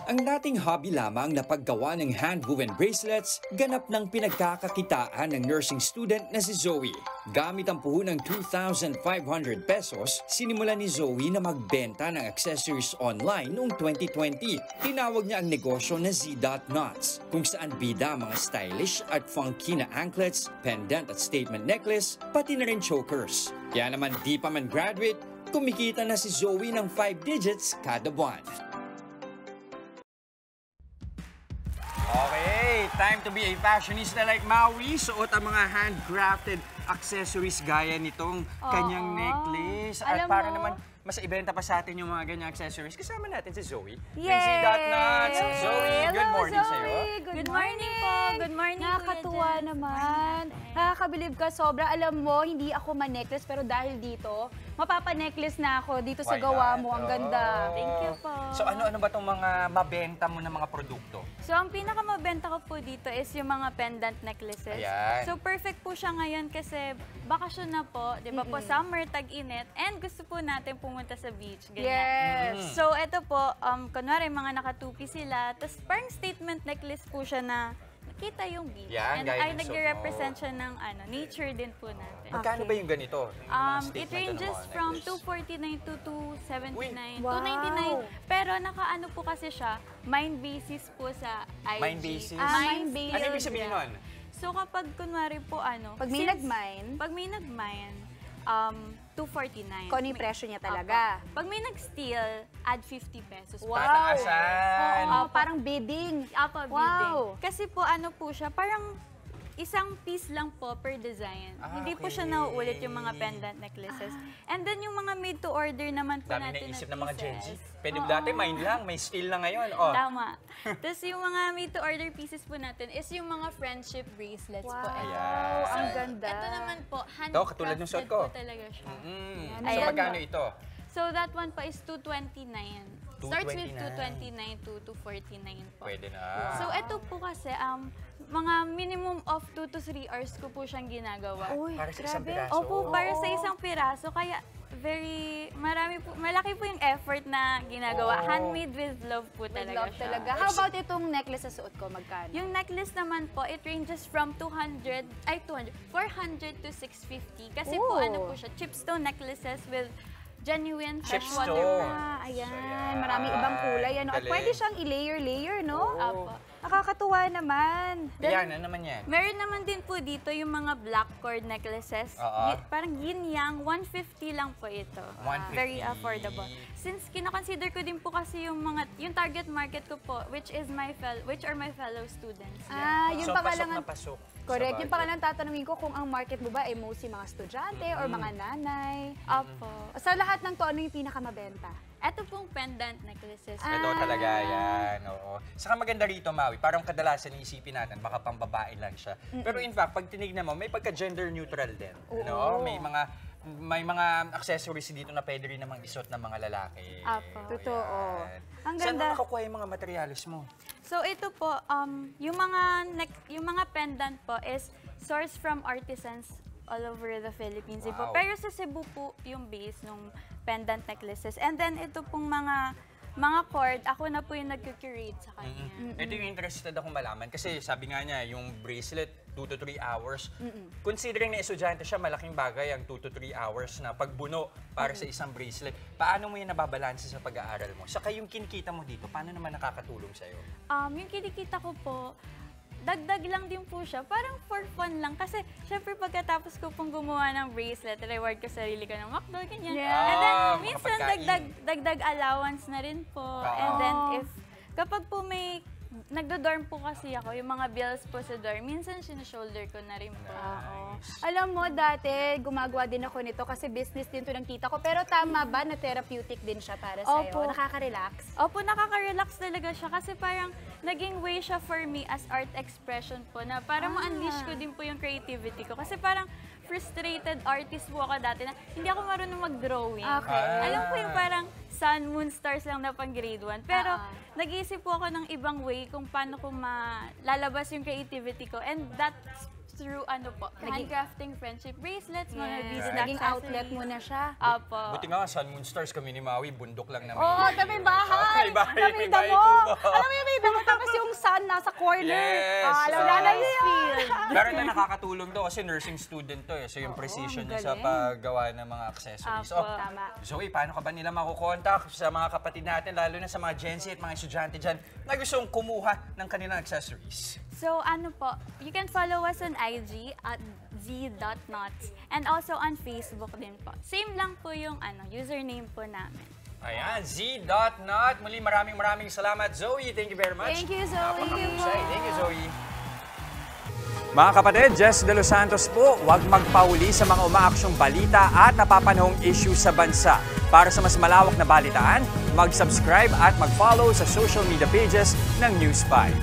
Ang dating hobby lamang na paggawa ng hand-woven bracelets, ganap ng pinagkakakitaan ng nursing student na si Zoe. Gamit ang puhunang 2,500 pesos, sinimulan ni Zoe na magbenta ng accessories online noong 2020. Tinawag niya ang negosyo na Z.Knots, kung saan bida ang mga stylish at funky na anklets, pendant at statement necklace, pati na rin chokers. Kaya naman di pa man graduate, kumikita na si Zoe ng 5 digits kada buwan. Okay, time to be a fashionista like Maui. Suot ang mga handcrafted accessories gaya nitong kanyang necklace. At para naman mas ibenta pa sa atin yung mga ganyang accessories, kasama natin si Zoe. Yay! Z.Knots. Zoe, good morning sa'yo. Good morning po. Good morning, nakakatuwa Kuya naman. Nakakabilib ka sobra. Alam mo, hindi ako ma-necklace, pero dahil dito, mapapa-necklace na ako dito sa gawa mo. Ang ganda. Thank you po. So ano-ano ba itong mga mabenta mo na mga produkto? So, ang pinakamabenta ko po dito is yung mga pendant necklaces. Ayan. So, perfect po siya ngayon kasi bakasyon na po, di ba po, summer, tag-init, and gusto po natin pumunta sa beach. Ganyan. Yes. So, ito po, kunwari, mga nakatupi sila, tapos parang statement necklace po siya na nakita yung beach. Yan, and gaya ay ng nagre-represent siya ng nature din po natin. Magkano ba yung ganito? Yung mga It statement ranges ano, from necklace? 249 to 279, Wow. 299. Pero nakaano po kasi siya, mind basis po sa IG. Mind basis? Mind basis. Ano ibig sabihin nun? So kapag kunwari po Pag may nag-mine, pag may nag-mine, 249. kung ano yung presyo niya talaga. Opo. Pag may nag-steal, add 50 pesos. Wow. Pataasan. Oo, parang bidding. Apa, Wow. bidding. Kasi po ano po siya, parang isang piece lang po per design. Hindi po siya Okay. nauulit yung mga pendant necklaces. And then yung mga made to order naman po Dami natin naisip na ng mga Gen Z. pieces. Pwede ba dati, mind lang, may steal na ngayon. Oh. Tama. Tapos yung mga made to order pieces po natin is yung mga friendship bracelets po. Wow. Ayan. Ang ganda. Ito naman po, Ito, katulad ng suot handcrafted ko. po talaga siya. So Ayan. magkano ito? So that one pa is 229. Starts with 229 229 to 249 po. Pwede na. So ito po kasi, mga minimum of 2 to 3 hours ko po siyang ginagawa. Uy, Para sa isang grabe. piraso. Opo, para sa isang piraso. Kaya malaki po yung effort na ginagawa. Oo. Handmade with love po With talaga love siya. talaga. How about itong necklace sa suot ko? Magkano? Yung necklace naman po, it ranges from 400 to 650. Kasi po, Ooh. ano po siya, chipstone necklaces with genuine Chipstone. freshwater. Ayan. So, yan. Maraming ibang kulay. Ano? At Galing. pwede siyang i-layer-layer, no? Apo. Nakakatuwa naman. Ayan, ano naman yan? Meron naman din po dito yung mga black cord necklaces. Oo. Parang yin-yang, 150 lang po ito. 150. Very affordable. Since kina-consider ko din po kasi yung target market ko po, which are my fellow students. Yung So, pangalangan... pasok na pasok. Correct. sa Yung budget. pangalan tatanungin ko kung ang market mo ba ay mostly mga estudyante or mga nanay. Opo. Sa lahat ng to, ano yung pinakamabenta? Ito pong pendant necklaces. Ito talaga yan, oo. Saka maganda rito, Maui, parang kadalasan iisipin natin, baka pambabae lang siya. Pero in fact, pag tinignan mo, may pagka-gender neutral din. No? May mga accessories dito na pwede rin namang isuot ng mga lalaki. Apo. Totoo. Ayan. Ang Saan mo ganda. nakukuha yung mga materialis mo? So ito po, yung mga pendant po is sourced from artisans all over the Philippines. Po. Wow. Pero sa Cebu po yung base ng pendant necklaces. And then ito pong mga cord, ako na po yung nag-curate sa kanya. Ito yung interested akong malaman kasi sabi nga niya, yung bracelet, 2 to 3 hours. Considering na estudyante siya, malaking bagay ang 2 to 3 hours na pagbuno para sa isang bracelet. Paano mo yan nababalanse sa pag-aaral mo? Saka yung kinikita mo dito, paano naman nakakatulong sa'yo? Yung kinikita ko po, dagdag lang din po siya. Parang for fun lang. Kasi, syempre, pagkatapos ko pong gumawa ng bracelet, reward ko sarili ko ng McDo, ganyan. Yeah. And then, Mga minsan, pagkain. dagdag allowance na rin po. And then, kapag po may, nagdo-dorm po kasi ako, yung mga bills po sa dorm, minsan sinushoulder ko na rin po. Alam mo, dati gumagawa din ako nito kasi business din to ng tita ko. Pero tama ba na therapeutic din siya para sa'yo? Opo. Nakaka-relax? Opo, nakaka-relax talaga siya kasi parang naging way siya for me as art expression po na parang ma-unleash ko din po yung creativity ko. Kasi parang frustrated artist po ako dati na hindi ako marunong mag-drawing. Okay. Alam ko yung parang sun, moon, stars lang na pang grade 1. Pero nag-iisip po ako ng ibang way kung paano ko malalabas yung creativity ko. And that's through handcrafting friendship bracelets, mga beads na Naging outlet mo na siya. Apo. Buti nga, Sun Moon Stars kami ni Maui, bundok lang namin. Oo, sa may bahay! bahay, Sa may Mida bahay mo. kubo. Alam mo yung Mida mo, tapos yung sun nasa corner. Yes. Alam na Nice yun. field. Pero na nakakatulong daw kasi nursing student to eh. So yung precision niya sa galing. paggawa ng mga accessories. So, Apo. Tama. Zoe, paano ka ba nila makukontak sa mga kapatid natin, lalo na sa mga Gen Z at mga estudyante dyan na gustong kumuha ng kanilang accessories? So ano po, you can follow us on IG at z.nuts and also on Facebook din po. Same lang po yung username po namin. Ayan, z.not. Muli maraming salamat, Zoe. Thank you very much. Thank you, Zoe. Napakahusay. Thank you, Zoe. Mga kapatid, Jess De Los Santos po, huwag magpahuli sa mga umaaksyong balita at napapanahong issue sa bansa. Para sa mas malawak na balitaan, mag-subscribe at mag-follow sa social media pages ng News 5.